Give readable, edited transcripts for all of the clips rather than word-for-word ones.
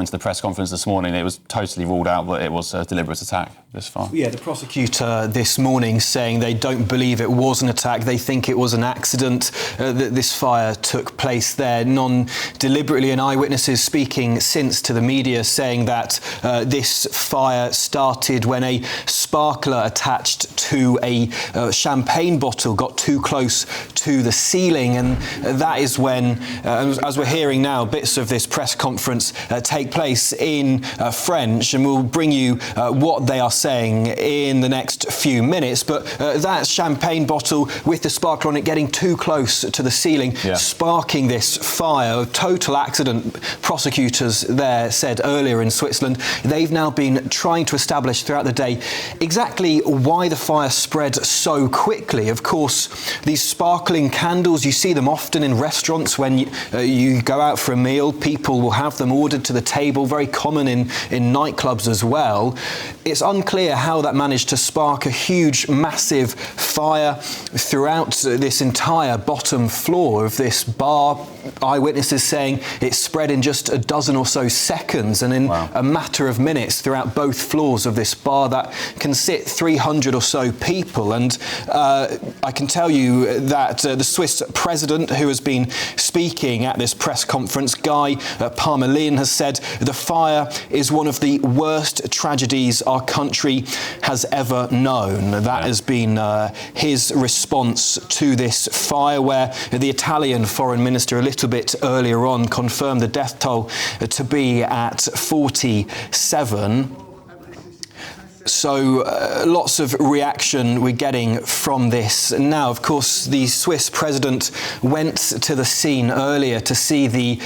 according to the press conference this morning, it was totally ruled out that it was a deliberate attack this far. Yeah, the prosecutor this morning saying they don't believe it was an attack. They think it was an accident that this fire took place there, non-deliberately. And eyewitnesses speaking since to the media saying that this fire started when a sparkler attached to a champagne bottle got too close to the ceiling, and that is when, as we're hearing now, bits of this press conference take place in French, and we'll bring you what they are saying in the next few minutes. But that champagne bottle with the sparkler on it getting too close to the ceiling, sparking this fire, total accident. Prosecutors there said earlier in Switzerland they've now been trying to establish throughout the day exactly why the fire spread so quickly. Of course, these sparkling candles, you see them often in restaurants when you go out for a meal. People will have them ordered to the table, very common in nightclubs as well. It's unclear how that managed to spark a huge, massive fire throughout this entire bottom floor of this bar. Eyewitnesses saying it spread in just a dozen or so seconds, and in a matter of minutes throughout both floors of this bar that can sit 300 or so people. And I can tell you that the Swiss president, who has been speaking at this press conference, Guy Parmelin, has said the fire is one of the worst tragedies our country has ever known. That has been his response to this fire, where the Italian foreign minister a little bit earlier on confirmed the death toll to be at 47. So lots of reaction we're getting from this. Now, of course, the Swiss president went to the scene earlier to see the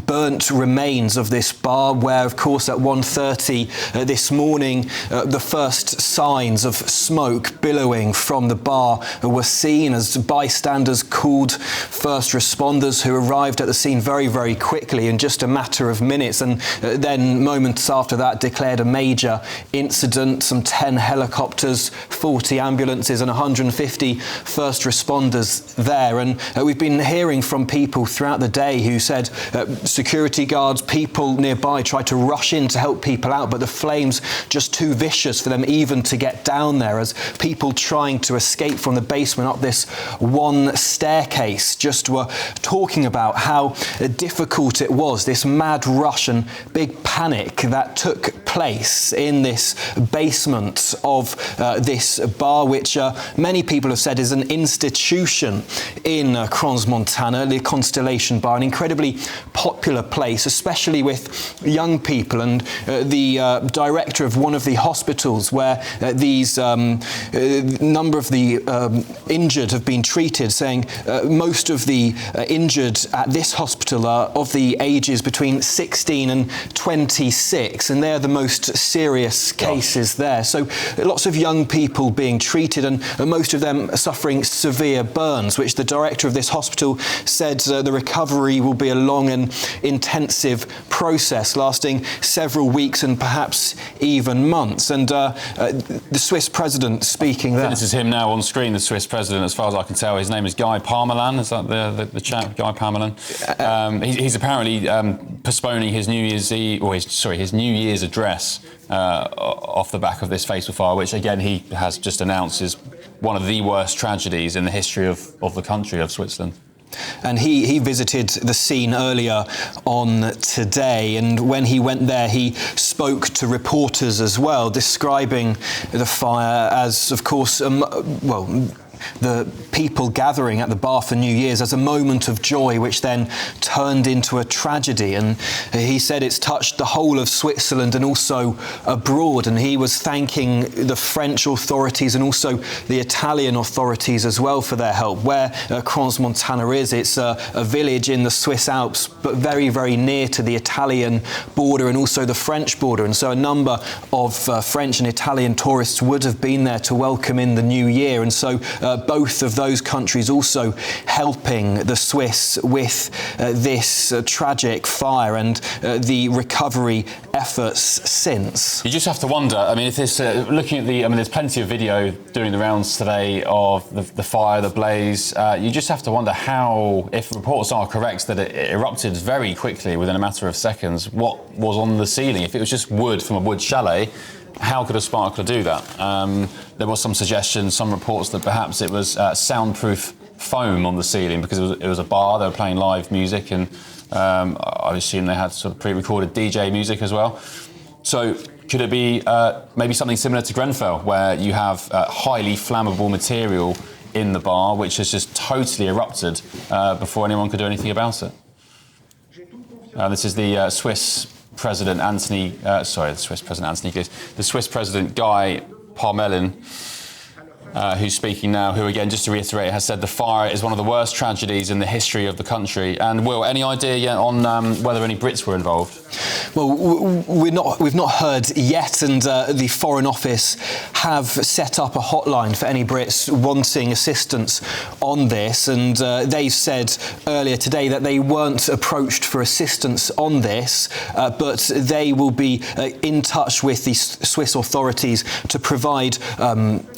burnt remains of this bar, where, of course, at 1:30 this morning, the first signs of smoke billowing from the bar were seen as bystanders called first responders, who arrived at the scene very, very quickly in just a matter of minutes, and then moments after that declared a major incident. Some 10 helicopters, 40 ambulances and 150 first responders there. And we've been hearing from people throughout the day who said security guards, people nearby tried to rush in to help people out, but the flames just too vicious for them even to get down there, as people trying to escape from the basement up this one staircase just were talking about how difficult it was, this mad rush and big panic that took place in this basement of this bar, which many people have said is an institution in Crans-Montana, the Constellation Bar, an incredibly popular place, especially with young people. And the director of one of the hospitals where these number of the injured have been treated, saying most of the injured at this hospital are of the ages between 16 and 26, and they're the most serious cases there. So lots of young people being treated, and most of them suffering severe burns, which the director of this hospital said the recovery will be a long and intensive process lasting several weeks and perhaps even months. And the Swiss president speaking there. This is him now on screen, the Swiss president, as far as I can tell. His name is Guy Parmelin. Is that the chap, Guy Parmelin? He's apparently postponing his New Year's his New Year's address off the back of this fatal fire, which again he has just announced is one of the worst tragedies in the history of the country of Switzerland. And he visited the scene earlier on today, and when he went there he spoke to reporters as well, describing the fire as, of course, the people gathering at the bar for New Year's as a moment of joy, which then turned into a tragedy. And he said it's touched the whole of Switzerland and also abroad. And he was thanking the French authorities and also the Italian authorities as well for their help. Where Crans-Montana is, it's a village in the Swiss Alps, but very, very near to the Italian border and also the French border. And so a number of French and Italian tourists would have been there to welcome in the new year. And so both of those countries also helping the Swiss with this tragic fire and the recovery efforts since. You just have to wonder, I mean, if this, looking at there's plenty of video doing the rounds today of the fire, the blaze. You just have to wonder how, if reports are correct that it erupted very quickly within a matter of seconds, what was on the ceiling. If it was just wood from a wood chalet, how could a sparkler do that? There was some suggestions, some reports that perhaps it was soundproof foam on the ceiling because it was a bar, they were playing live music, and I assume they had sort of pre-recorded DJ music as well. So could it be maybe something similar to Grenfell, where you have highly flammable material in the bar which has just totally erupted before anyone could do anything about it? This is the Swiss President the Swiss President Guy Parmelin, who's speaking now, who again, just to reiterate, has said the fire is one of the worst tragedies in the history of the country. And Will, any idea yet on whether any Brits were involved? Well, we've not heard yet, and the Foreign Office have set up a hotline for any Brits wanting assistance on this, and they said earlier today that they weren't approached for assistance on this, but they will be in touch with the Swiss authorities to provide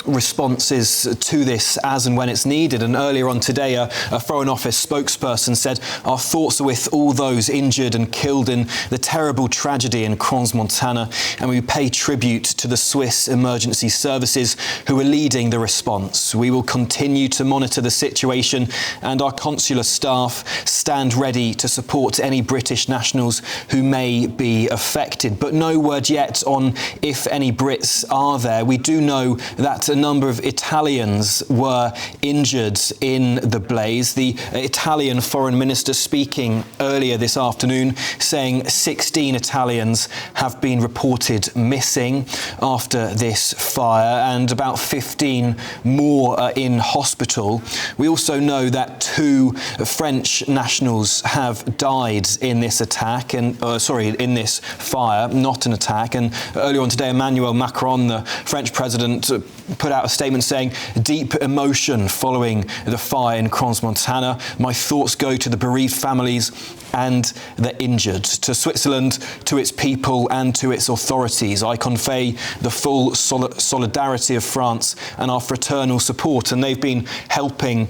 responses to this as and when it's needed. And earlier on today, a Foreign Office spokesperson said, "Our thoughts are with all those injured and killed in the terrible tragedy in Crans-Montana, and we pay tribute to the Swiss emergency services who are leading the response. We will continue to monitor the situation, and our consular staff stand ready to support any British nationals who may be affected." But no word yet on if any Brits are there. We do know that a number of Italians were injured in the blaze. The Italian foreign minister speaking earlier this afternoon saying 16 Italians have been reported missing after this fire and about 15 more are in hospital. We also know that 2 French nationals have died in this attack, and in this fire, not an attack. And earlier on today, Emmanuel Macron, the French president, put out a statement saying, "Deep emotion following the fire in Crans-Montana. My thoughts go to the bereaved families and the injured, to Switzerland, to its people and to its authorities. I convey the full solidarity of France and our fraternal support." And they've been helping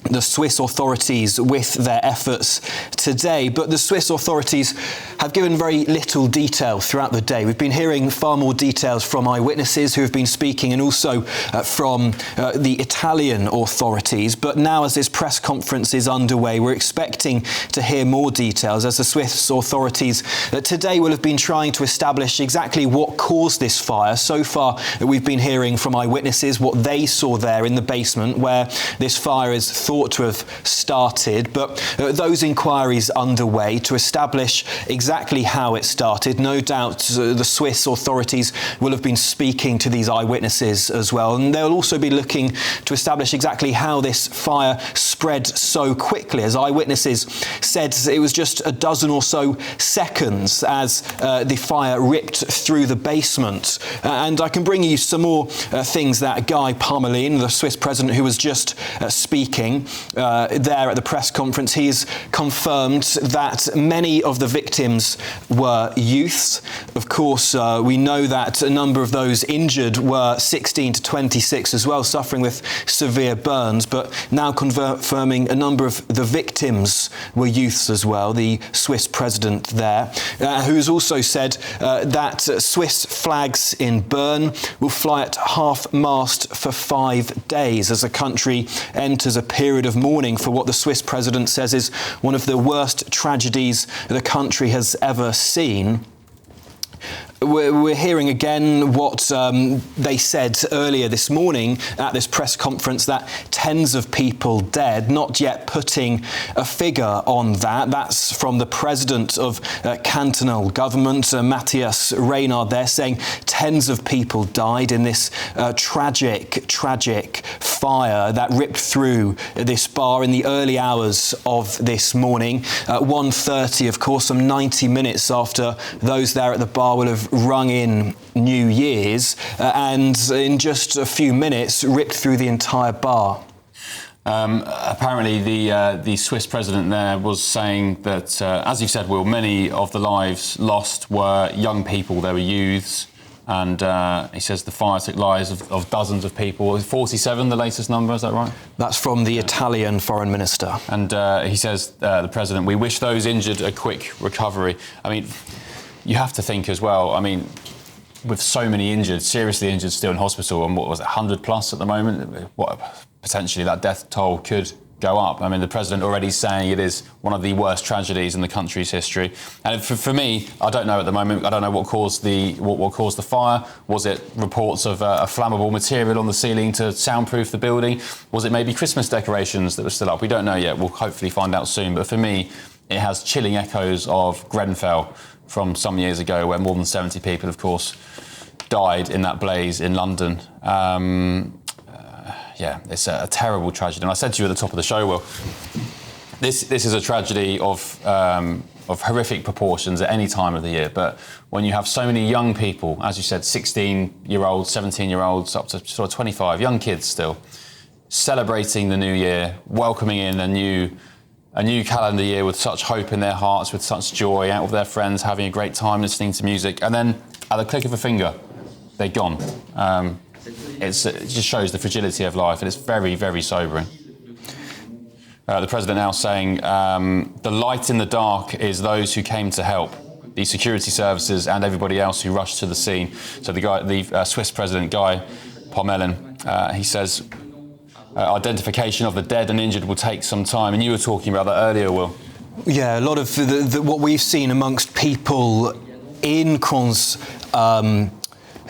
the Swiss authorities with their efforts today. But the Swiss authorities have given very little detail throughout the day. We've been hearing far more details from eyewitnesses who have been speaking, and also from the Italian authorities. But now, as this press conference is underway, we're expecting to hear more details, as the Swiss authorities today will have been trying to establish exactly what caused this fire. So far, we've been hearing from eyewitnesses what they saw there in the basement where this fire is thought to have started, but those inquiries underway to establish exactly how it started. No doubt the Swiss authorities will have been speaking to these eyewitnesses as well, and they'll also be looking to establish exactly how this fire spread so quickly. As eyewitnesses said, it was just a dozen or so seconds as the fire ripped through the basement. And I can bring you some more things that Guy Parmelin, the Swiss president who was just speaking there at the press conference, he's confirmed that many of the victims were youths. Of course, we know that a number of those injured were 16 to 26 as well, suffering with severe burns, but now confirming a number of the victims were youths as well, the Swiss president there, who's also said that Swiss flags in Bern will fly at half-mast for 5 days as the country enters a period of mourning for what the Swiss president says is one of the worst tragedies the country has ever seen. We're hearing again what they said earlier this morning at this press conference, that tens of people dead, not yet putting a figure on that. That's from the president of cantonal government, Matthias Reynard, there saying tens of people died in this tragic fire that ripped through this bar in the early hours of this morning. At 1:30, of course, some 90 minutes after those there at the bar will have rung in New Year's, and in just a few minutes ripped through the entire bar. Apparently, the Swiss president there was saying that, as you said, Will, many of the lives lost were young people. They were youths, and he says the fire took lives of dozens of people. 47, the latest number, is that right? That's from the Italian foreign minister. And he says, the president, we wish those injured a quick recovery. I mean, you have to think as well, I mean, with so many injured, seriously injured still in hospital, and what was it, 100 plus at the moment? Potentially that death toll could go up. I mean, the president already saying it is one of the worst tragedies in the country's history. And for me, I don't know at the moment. I don't know what caused the fire. Was it reports of a flammable material on the ceiling to soundproof the building? Was it maybe Christmas decorations that were still up? We don't know yet. We'll hopefully find out soon. But for me, it has chilling echoes of Grenfell from some years ago, where more than 70 people, of course, died in that blaze in London. Yeah, it's a terrible tragedy. And I said to you at the top of the show, Will, this is a tragedy of horrific proportions at any time of the year. But when you have so many young people, as you said, 16-year-olds, 17-year-olds, up to sort of 25, young kids still, celebrating the new year, welcoming in a new calendar year with such hope in their hearts, with such joy, out with their friends, having a great time listening to music, and then at the click of a finger, they're gone. It just shows the fragility of life, and it's very, very sobering. The president now saying the light in the dark is those who came to help, the security services and everybody else who rushed to the scene. So the Swiss president, Guy Parmelin, he says identification of the dead and injured will take some time. And you were talking about that earlier, Will. Yeah, a lot of what we've seen amongst people in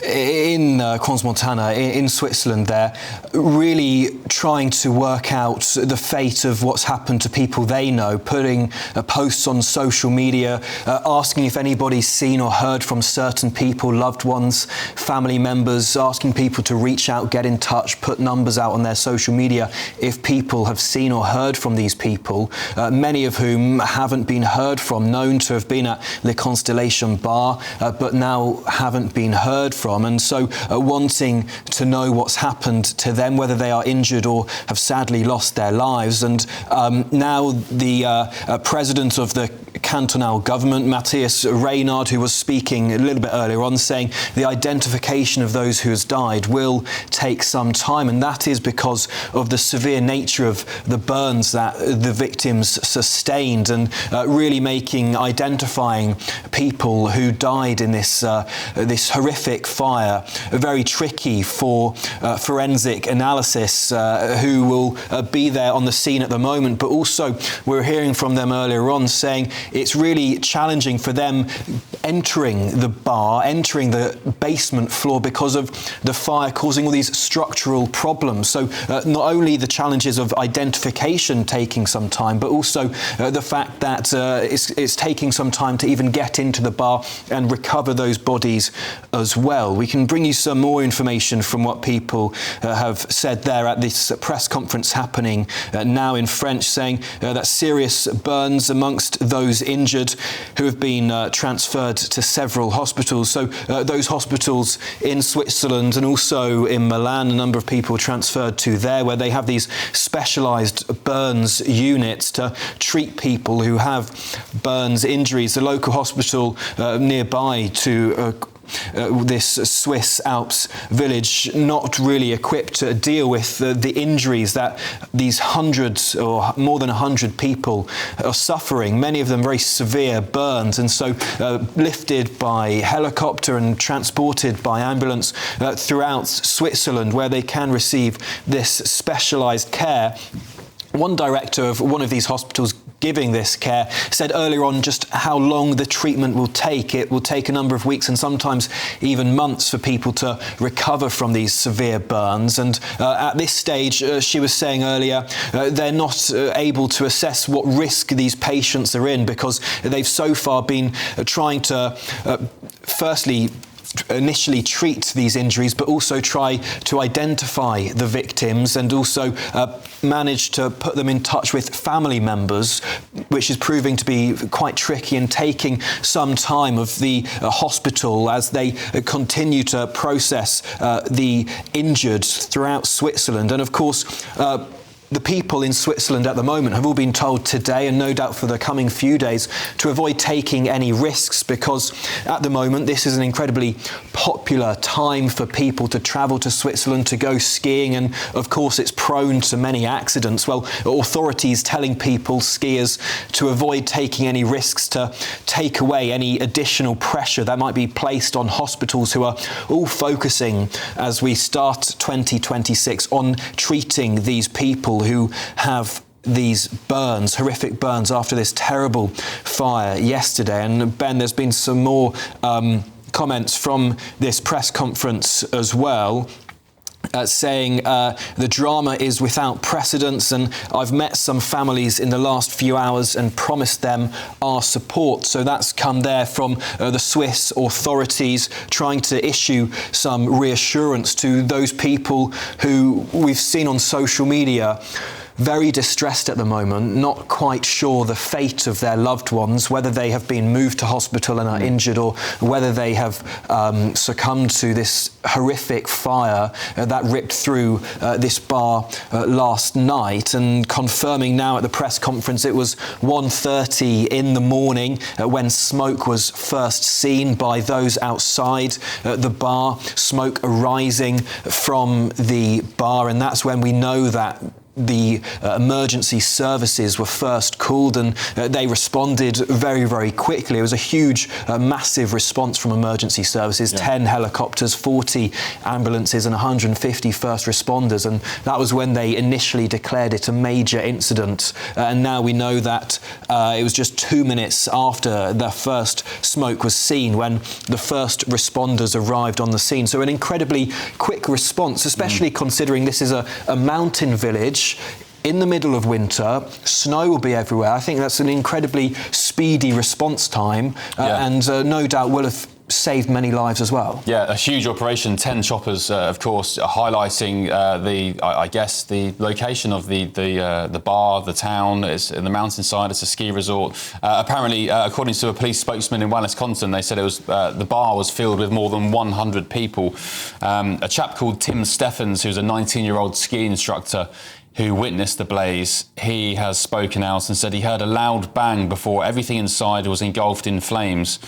Crans-Montana, in Switzerland there, really trying to work out the fate of what's happened to people they know, putting posts on social media, asking if anybody's seen or heard from certain people, loved ones, family members, asking people to reach out, get in touch, put numbers out on their social media if people have seen or heard from these people, many of whom haven't been heard from, known to have been at the Constellation Bar, but now haven't been heard from. And so wanting to know what's happened to them, whether they are injured or have sadly lost their lives. And now the president of the cantonal government, Matthias Reynard, who was speaking a little bit earlier on, saying the identification of those who has died will take some time, and that is because of the severe nature of the burns that the victims sustained, and really identifying people who died in this horrific fire very tricky for forensic analysis, who will be there on the scene at the moment. But also we're hearing from them earlier on saying it's really challenging for them entering the bar, entering the basement floor, because of the fire causing all these structural problems. So not only the challenges of identification taking some time, but also the fact that it's taking some time to even get into the bar and recover those bodies as well. We can bring you some more information from what people have said there at this press conference happening now in French, saying that serious burns amongst those injured who have been transferred to several hospitals. So those hospitals in Switzerland and also in Milan, a number of people transferred to there, where they have these specialised burns units to treat people who have burns injuries. The local hospital nearby to this Swiss Alps village, not really equipped to deal with the injuries that these hundreds or more than 100 people are suffering, many of them very severe burns, and so lifted by helicopter and transported by ambulance throughout Switzerland, where they can receive this specialised care. One director of one of these hospitals giving this care said earlier on just how long the treatment will take. It will take a number of weeks and sometimes even months for people to recover from these severe burns. And at this stage, she was saying earlier, they're not able to assess what risk these patients are in, because they've so far been trying to firstly initially treat these injuries, but also try to identify the victims and also manage to put them in touch with family members, which is proving to be quite tricky and taking some time of the hospital as they continue to process the injured throughout Switzerland. And of course, the people in Switzerland at the moment have all been told today, and no doubt for the coming few days, to avoid taking any risks, because at the moment this is an incredibly popular time for people to travel to Switzerland to go skiing, and of course it's prone to many accidents. Well, authorities telling people, skiers, to avoid taking any risks, to take away any additional pressure that might be placed on hospitals, who are all focusing as we start 2026 on treating these people who have these burns, horrific burns, after this terrible fire yesterday. And Ben, there's been some more comments from this press conference as well, saying the drama is without precedence, and I've met some families in the last few hours and promised them our support. So that's come there from the Swiss authorities, trying to issue some reassurance to those people who we've seen on social media very distressed at the moment, not quite sure the fate of their loved ones, whether they have been moved to hospital and are injured, or whether they have succumbed to this horrific fire that ripped through this bar last night. And confirming now at the press conference, it was 1:30 in the morning when smoke was first seen by those outside the bar, smoke arising from the bar, and that's when we know that the emergency services were first called, and they responded very, very quickly. It was a huge, massive response from emergency services, 10 helicopters, 40 ambulances and 150 first responders, and that was when they initially declared it a major incident. And now we know that it was just 2 minutes after the first smoke was seen when the first responders arrived on the scene. So an incredibly quick response, especially considering this is a mountain village in the middle of winter. Snow will be everywhere. I think that's an incredibly speedy response time, and no doubt will have saved many lives as well. Yeah, a huge operation. 10 choppers, of course, highlighting the location of the bar, the town. It's in the mountainside. It's a ski resort. Apparently, according to a police spokesman in Wisconsin, they said it was the bar was filled with more than 100 people. A chap called Tim Steffens, who's a 19-year-old ski instructor who witnessed the blaze, he has spoken out and said he heard a loud bang before everything inside was engulfed in flames.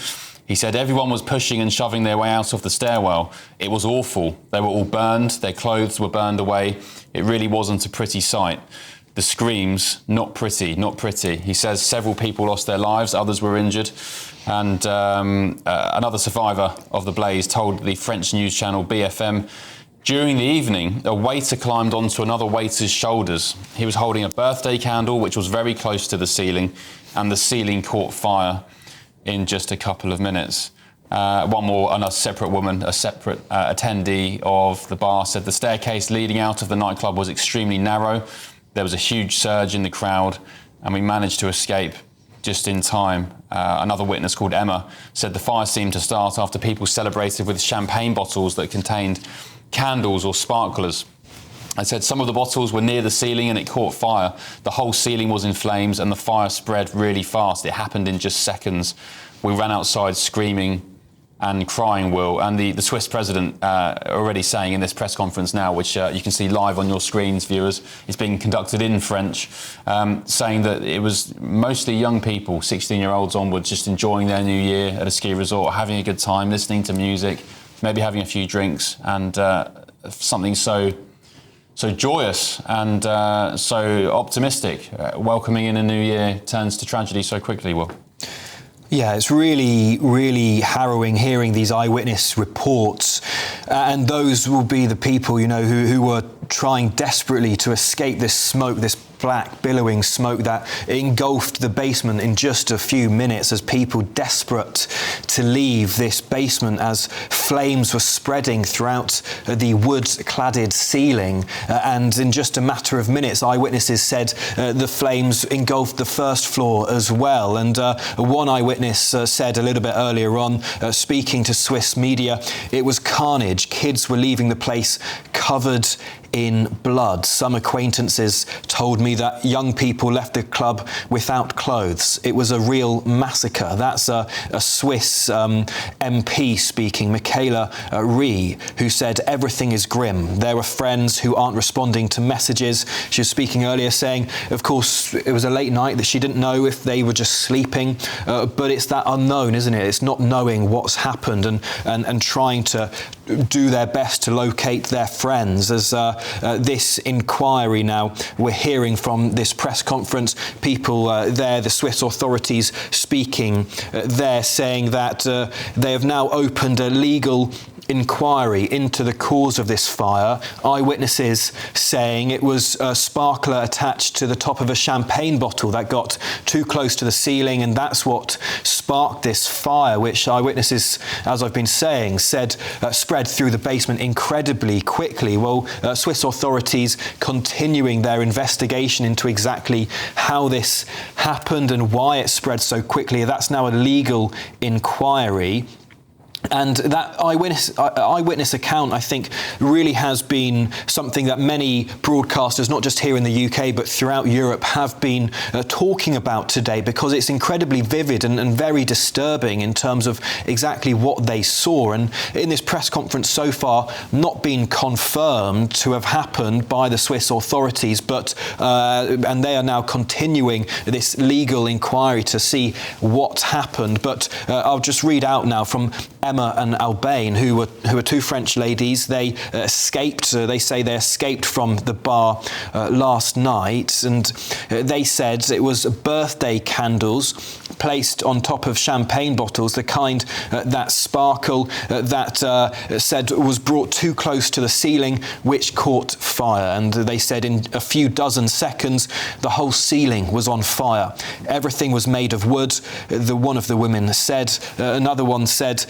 He said everyone was pushing and shoving their way out of the stairwell. It was awful. They were all burned. Their clothes were burned away. It really wasn't a pretty sight. The screams, not pretty, not pretty. He says several people lost their lives, others were injured. And another survivor of the blaze told the French news channel BFM, during the evening, a waiter climbed onto another waiter's shoulders. He was holding a birthday candle, which was very close to the ceiling, and the ceiling caught fire in just a couple of minutes. A separate woman, a separate attendee of the bar, said the staircase leading out of the nightclub was extremely narrow. There was a huge surge in the crowd, and we managed to escape just in time. Another witness called Emma said the fire seemed to start after people celebrated with champagne bottles that contained candles or sparklers. I said some of the bottles were near the ceiling and it caught fire. The whole ceiling was in flames and the fire spread really fast. It happened in just seconds. We ran outside screaming and crying, Will. And the Swiss president already saying in this press conference now, which you can see live on your screens, viewers, it's being conducted in French, saying that it was mostly young people, 16-year-olds onwards, just enjoying their new year at a ski resort, having a good time, listening to music, maybe having a few drinks, and something so joyous and so optimistic, welcoming in a new year, turns to tragedy so quickly, Will. Yeah, it's really, really harrowing hearing these eyewitness reports. And those will be the people, who were trying desperately to escape this smoke, this black billowing smoke that engulfed the basement in just a few minutes, as people desperate to leave this basement as flames were spreading throughout the wood-cladded ceiling. And in just a matter of minutes, eyewitnesses said the flames engulfed the first floor as well. And one eyewitness Eyewitness said a little bit earlier on, speaking to Swiss media, it was carnage. Kids were leaving the place covered in blood. Some acquaintances told me that young people left the club without clothes. It was a real massacre. That's a Swiss MP speaking, Michaela Rie, who said everything is grim. There were friends who aren't responding to messages. She was speaking earlier saying, of course, it was a late night, that she didn't know if they were just sleeping, but it's that unknown, isn't it? It's not knowing what's happened and trying to do their best to locate their friends. As this inquiry now, we're hearing from this press conference, people there, the Swiss authorities speaking there, saying that they have now opened a legal inquiry into the cause of this fire. Eyewitnesses saying it was a sparkler attached to the top of a champagne bottle that got too close to the ceiling, and that's what sparked this fire, which eyewitnesses, as I've been saying, said spread through the basement incredibly quickly. Well, Swiss authorities continuing their investigation into exactly how this happened and why it spread so quickly. That's now a legal inquiry. And that eyewitness account, I think, really has been something that many broadcasters, not just here in the UK, but throughout Europe, have been talking about today, because it's incredibly vivid and very disturbing in terms of exactly what they saw. And in this press conference so far, not been confirmed to have happened by the Swiss authorities, but and they are now continuing this legal inquiry to see what happened. But I'll just read out now from Emma and Albane, who were two French ladies. They escaped. They say they escaped from the bar last night, and they said it was birthday candles placed on top of champagne bottles, the kind that sparkle, that said was brought too close to the ceiling, which caught fire. And they said in a few dozen seconds, the whole ceiling was on fire. Everything was made of wood. One of the women said. Another one said,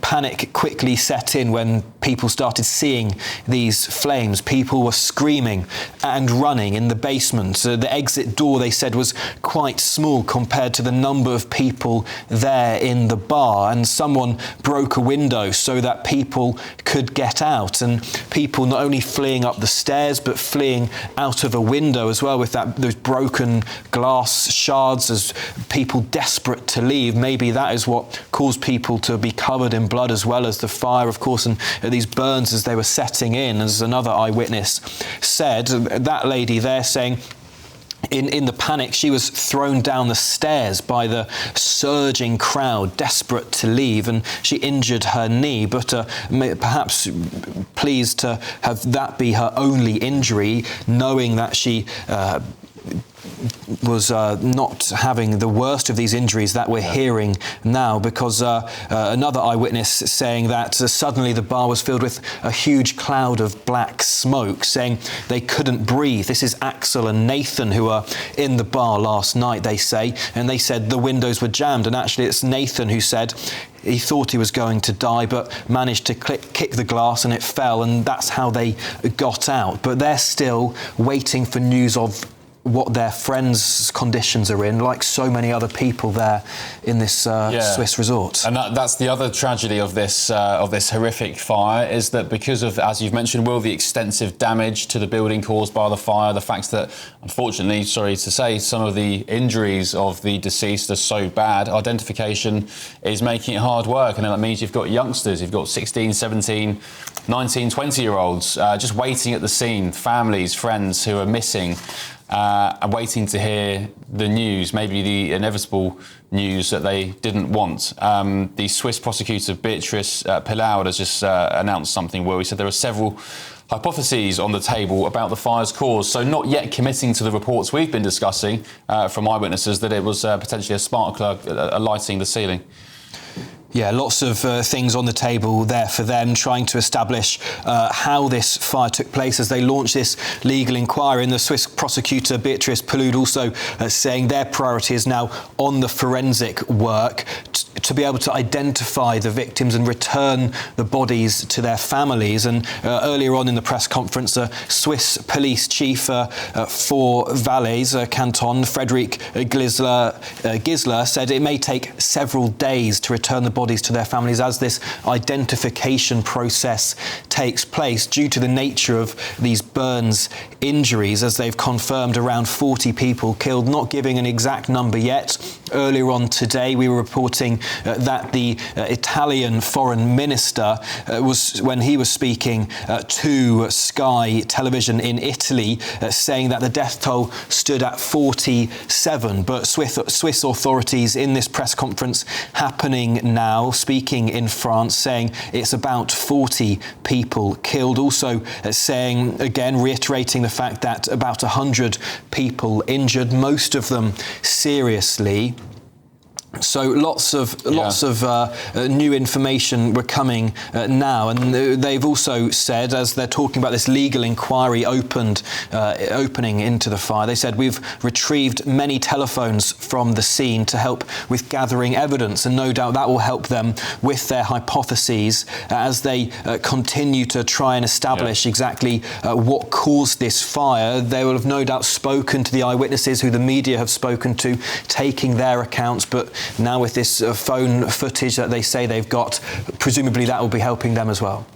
panic quickly set in when people started seeing these flames. People were screaming and running in the basement. The exit door, they said, was quite small compared to the number of people there in the bar, and someone broke a window so that people could get out, and people not only fleeing up the stairs but fleeing out of a window as well, with those broken glass shards, as people desperate to leave. Maybe that is what caused people to be covered in blood, as well as the fire, of course, and these burns as they were setting in. As another eyewitness said, that lady there saying, in the panic, she was thrown down the stairs by the surging crowd, desperate to leave, and she injured her knee, but perhaps pleased to have that be her only injury, knowing that she was not having the worst of these injuries that we're hearing now, because another eyewitness saying that suddenly the bar was filled with a huge cloud of black smoke, saying they couldn't breathe. This is Axel and Nathan, who are in the bar last night, they say, and they said the windows were jammed, and actually it's Nathan who said he thought he was going to die, but managed to kick the glass and it fell, and that's how they got out. But they're still waiting for news of what their friends' conditions are in, like so many other people there in this Swiss resort. And that's the other tragedy of this horrific fire, is that because of, as you've mentioned, Will, the extensive damage to the building caused by the fire, the fact that, unfortunately, sorry to say, some of the injuries of the deceased are so bad, identification is making it hard work. And that means you've got youngsters, you've got 16, 17, 19, 20-year-olds just waiting at the scene, families, friends who are missing, and waiting to hear the news, maybe the inevitable news that they didn't want. The Swiss prosecutor Beatrice Pilaud has just announced something where he said there are several hypotheses on the table about the fire's cause, so not yet committing to the reports we've been discussing from eyewitnesses that it was potentially a spark plug lighting the ceiling. Yeah, lots of things on the table there for them, trying to establish how this fire took place as they launch this legal inquiry. And the Swiss prosecutor Beatrice Pilaud also saying their priority is now on the forensic work to be able to identify the victims and return the bodies to their families. And earlier on in the press conference, a Swiss police chief for Valais canton, Frederick Gisler, said it may take several days to return the bodies to their families as this identification process takes place due to the nature of these burns injuries, as they've confirmed around 40 people killed, not giving an exact number yet. Earlier on today, we were reporting that the Italian foreign minister when he was speaking to Sky Television in Italy, saying that the death toll stood at 47. But Swiss authorities in this press conference happening now, speaking in France, saying it's about 40 people killed. Also saying, again, reiterating the fact that about 100 people injured, most of them seriously. So lots of new information were coming now, and they've also said, as they're talking about this legal inquiry opening into the fire, they said, we've retrieved many telephones from the scene to help with gathering evidence, and no doubt that will help them with their hypotheses as they continue to try and establish exactly what caused this fire. They will have no doubt spoken to the eyewitnesses who the media have spoken to, taking their accounts, but now with this phone footage that they say they've got, presumably that will be helping them as well.